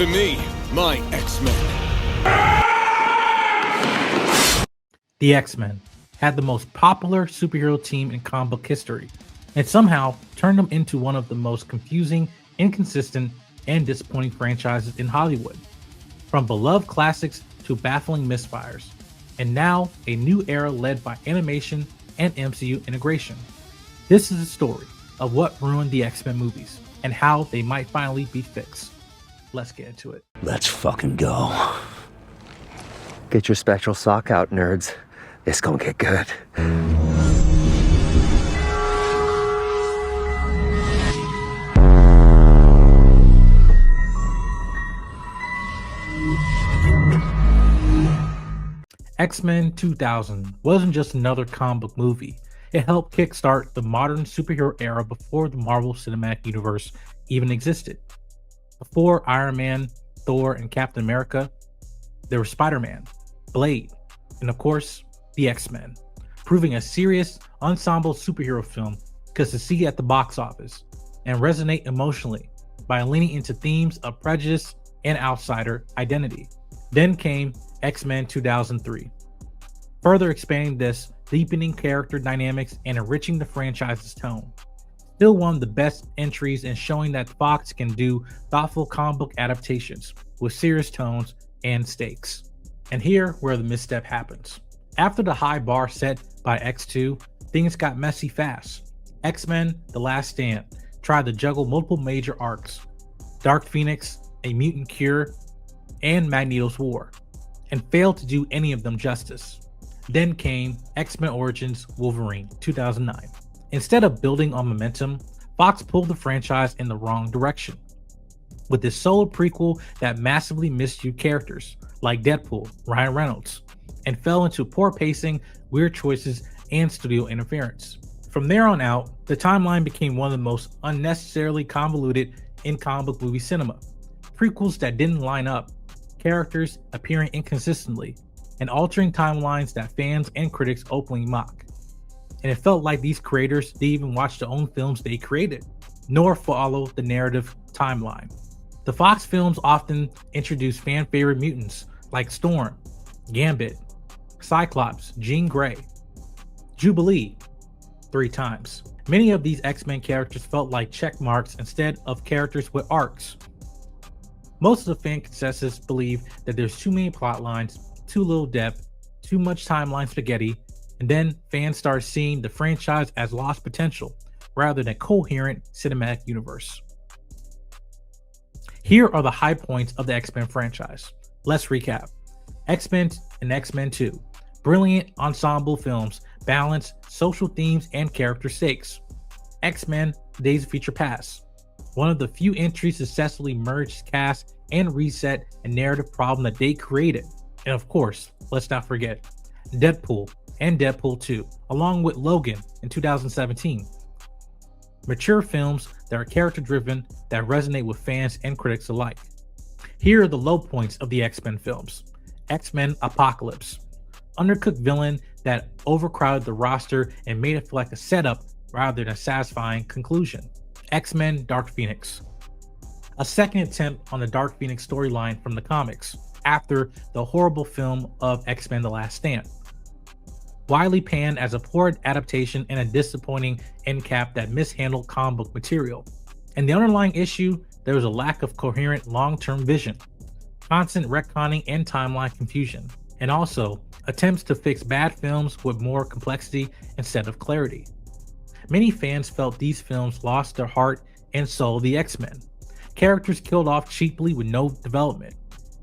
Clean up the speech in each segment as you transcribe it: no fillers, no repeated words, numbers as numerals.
to me, my X-Men. The X-Men had the most popular superhero team in comic book history, and somehow turned them into one of the most confusing, inconsistent, and disappointing franchises in Hollywood. From beloved classics to baffling misfires, and now a new era led by animation and MCU integration. This is a story of what ruined the X-Men movies and how they might finally be fixed. Let's get into it. Let's fucking go. Get your spectral sock out, nerds. It's gonna get good. X-Men 2000 wasn't just another comic book movie. It helped kickstart the modern superhero era before the Marvel Cinematic Universe even existed. Before Iron Man, Thor, and Captain America, there was Spider-Man, Blade, and of course, the X-Men, proving a serious ensemble superhero film could succeed at the box office and resonate emotionally by leaning into themes of prejudice and outsider identity. Then came X-Men 2003, further expanding this, deepening character dynamics and enriching the franchise's tone. Still one of the best entries in showing that Fox can do thoughtful comic book adaptations with serious tones and stakes. And here where the misstep happens. After the high bar set by X2, things got messy fast. X-Men: The Last Stand tried to juggle multiple major arcs, Dark Phoenix, A Mutant Cure, and Magneto's War, and failed to do any of them justice. Then came X-Men Origins Wolverine 2009. Instead of building on momentum, Fox pulled the franchise in the wrong direction, with this solo prequel that massively misused characters like Deadpool, Ryan Reynolds, and fell into poor pacing, weird choices, and studio interference. From there on out, the timeline became one of the most unnecessarily convoluted in comic book movie cinema. Prequels that didn't line up, characters appearing inconsistently, and altering timelines that fans and critics openly mock. And it felt like these creators didn't even watch their own films they created, nor follow the narrative timeline. The Fox films often introduce fan-favorite mutants like Storm, Gambit, Cyclops, Jean Grey, Jubilee 3 times. Many of these X-Men characters felt like check marks instead of characters with arcs. Most of the fan consensus believe that there's too many plot lines, too little depth, too much timeline spaghetti, and then fans start seeing the franchise as lost potential rather than coherent cinematic universe. Here are the high points of the X-Men franchise. Let's recap. X-Men and X-Men 2. Brilliant ensemble films, balance social themes and character stakes. X-Men Days of Future Past. One of the few entries successfully merged cast and reset a narrative problem that they created. And of course, let's not forget Deadpool and Deadpool 2, along with Logan in 2017. Mature films that are character-driven that resonate with fans and critics alike. Here are the low points of the X-Men films. X-Men Apocalypse. Undercooked villain that overcrowded the roster and made it feel like a setup rather than a satisfying conclusion. X-Men Dark Phoenix. A second attempt on the Dark Phoenix storyline from the comics after the horrible film of X-Men The Last Stand. Widely panned as a poor adaptation and a disappointing end cap that mishandled comic book material. And the underlying issue, there was a lack of coherent long-term vision, constant retconning and timeline confusion, and also attempts to fix bad films with more complexity instead of clarity. Many fans felt these films lost their heart and soul of the X-Men. Characters killed off cheaply with no development,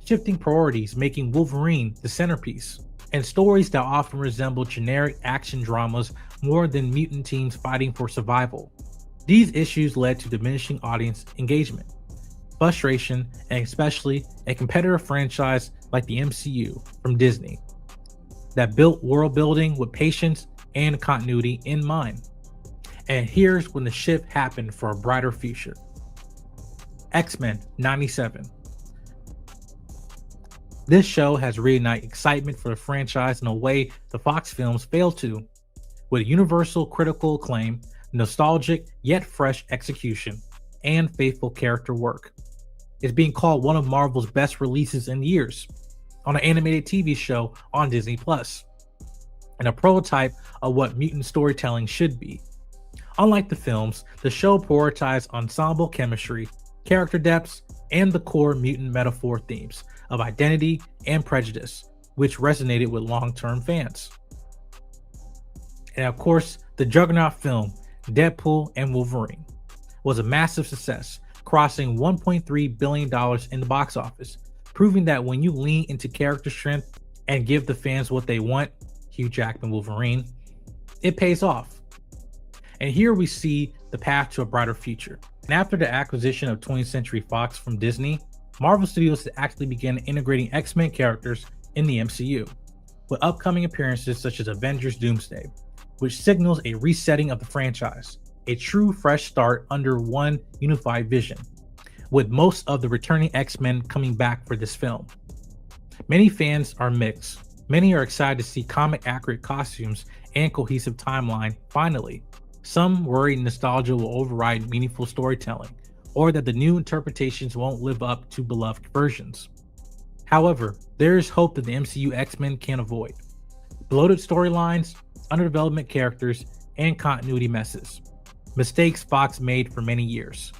shifting priorities making Wolverine the centerpiece, and stories that often resemble generic action dramas more than mutant teams fighting for survival. These issues led to diminishing audience engagement, frustration, and especially a competitor franchise like the MCU from Disney that built world building with patience and continuity in mind. And here's when the shift happened for a brighter future. X-Men 97. This show has reignited excitement for the franchise in a way the Fox films failed to, with universal critical acclaim, nostalgic yet fresh execution, and faithful character work. It's being called one of Marvel's best releases in years on an animated TV show on Disney Plus, and a prototype of what mutant storytelling should be. Unlike the films, the show prioritized ensemble chemistry, character depths, and the core mutant metaphor themes of identity and prejudice, which resonated with long-term fans. And of course, the juggernaut film, Deadpool and Wolverine, was a massive success, crossing $1.3 billion in the box office, proving that when you lean into character strength and give the fans what they want, Hugh Jackman Wolverine, it pays off. And here we see the path to a brighter future. And after the acquisition of 20th Century Fox from Disney, Marvel Studios has actually begun integrating X-Men characters in the MCU, with upcoming appearances such as Avengers Doomsday, which signals a resetting of the franchise, a true fresh start under one unified vision, with most of the returning X-Men coming back for this film. Many fans are mixed. Many are excited to see comic-accurate costumes and cohesive timeline finally. Some worry nostalgia will override meaningful storytelling, or that the new interpretations won't live up to beloved versions. However, there is hope that the MCU X-Men can avoid bloated storylines, underdevelopment characters, and continuity messes, mistakes Fox made for many years.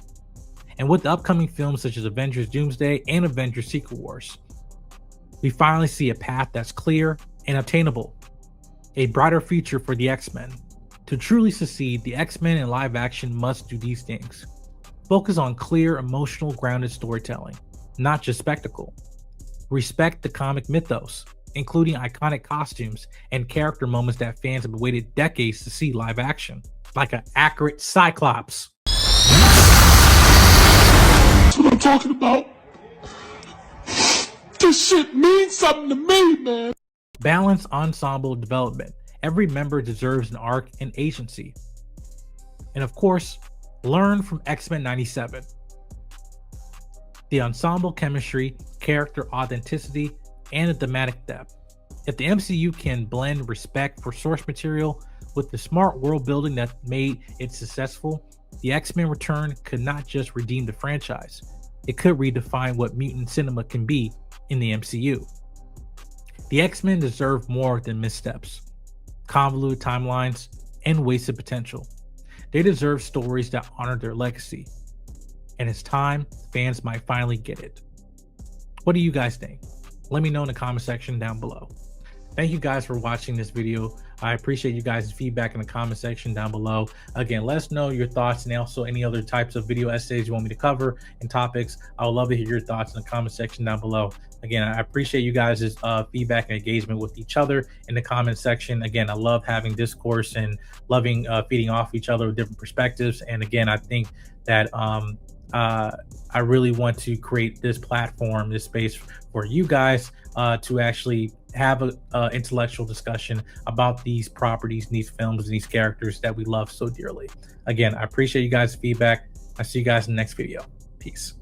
And with the upcoming films such as Avengers Doomsday and Avengers Secret Wars, we finally see a path that's clear and obtainable, a brighter future for the X-Men. To truly succeed, the X-Men in live action must do these things. Focus on clear, emotional, grounded storytelling, not just spectacle. Respect the comic mythos, including iconic costumes and character moments that fans have waited decades to see live action, like an accurate Cyclops. That's what I'm talking about. This shit means something to me, man. Balanced ensemble development. Every member deserves an arc and agency. And of course, learn from X-Men 97. The ensemble chemistry, character authenticity, and the thematic depth. If the MCU can blend respect for source material with the smart world building that made it successful, the X-Men Return could not just redeem the franchise, it could redefine what mutant cinema can be in the MCU. The X-Men deserve more than missteps, convoluted timelines, and wasted potential. They deserve stories that honor their legacy. And it's time fans might finally get it. What do you guys think? Let me know in the comment section down below. Thank you guys for watching this video. I appreciate you guys' feedback in the comment section down below. Again, let us know your thoughts and also any other types of video essays you want me to cover and topics. I would love to hear your thoughts in the comment section down below. Again, I appreciate you guys' feedback and engagement with each other in the comment section. Again, I love having discourse and loving feeding off each other with different perspectives. And again, I think that I really want to create this platform, this space for you guys to actually have a intellectual discussion about these properties, these films, and these characters that we love so dearly. Again, I appreciate you guys' feedback. I'll see you guys in the next video. Peace.